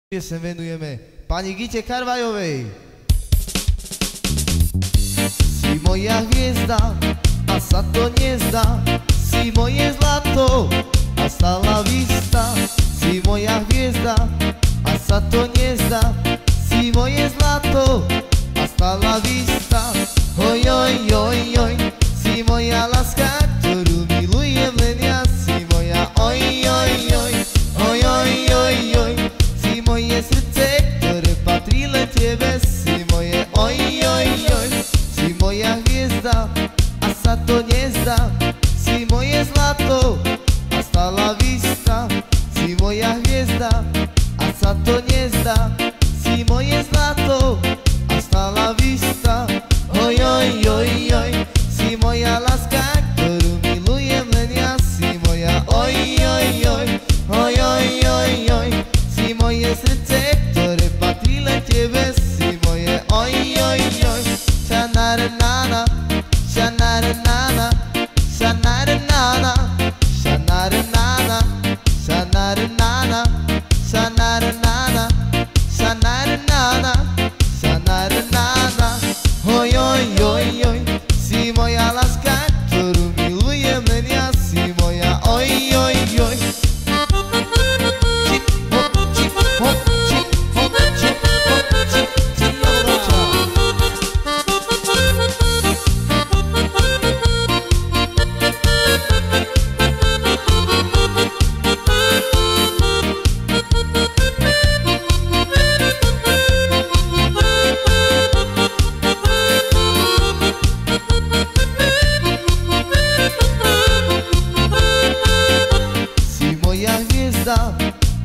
Piesem venujeme pani Gite Karvajovej. Si moja hviezda a sa to nezdá, si moje zlato a stála vista. Si moja hviezda a sa to nezdá, si moje zlato a stála vista. Oj, oj, oj, oj, si moja láska, ktorú milujem len ja. Si moja oj, oj, oj, oj, oj, oj, oj, si moje srdce, ktoré patrí len tebe. Si moje oj, oj, oj, si moja hviezda a sa to nezdá, si moje zlato a stála vista. Si moja hviezda a sa to nezdá, si moje zlato a stála vista. Oj, oj, oj, oj, si moja láska, ktorú milujem len ja. Si moja oj, oj, oj, oj, oj, oj, oj, si moje srdce, ktoré patrí len tebe. Si moje oj, oj, oj, šanarenana, šanarenana, šanarenana, šanarenana, šanarenana, šanarenana, šanarenana, šanarenana. Oj, oj, oj, oj, si moja láska, ktorú milujem len ja. Si moja oj, oj, oj. Čip, hop, čip, hop, čip, hop, čip, hop, čip, čip,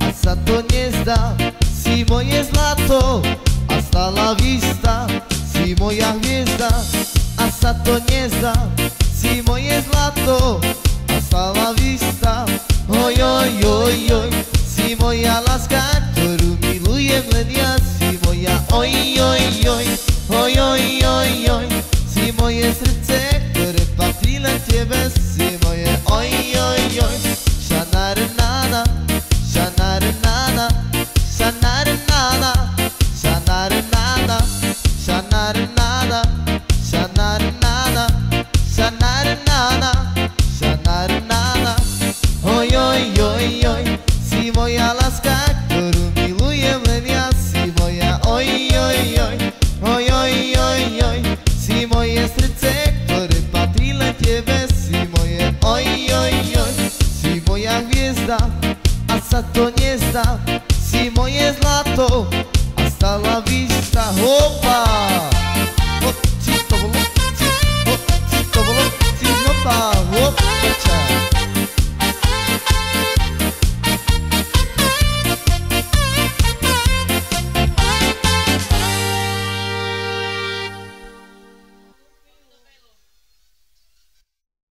a sa to nezdá, si moje zlato a stála vista. Si moja hviezda a sa to nezdá, si moje zlato a stála vista. Oj, oj, oj, oj, si moja láska, ktorú milujem len ja. Si moja oj, oj, oj, oj, oj, oj, oj, si moje srdce, ktoré patrí len tebe. Si moje oj, oj, oj, šanarenana, šanarenana, šanarenana, šanarenana, šanarenana, šanarenana, šanarenana, šanarenana. Oj, oj, oj, oj, si moja láska, ktorú milujem len ja. Si moja oj, oj, oj, oj, oj, oj, oj, si moje srdce, ktoré patrí len tebe. Si moje oj, oj, oj, si moja hviezda a sa to nezdá, si moje zlato a stála vista.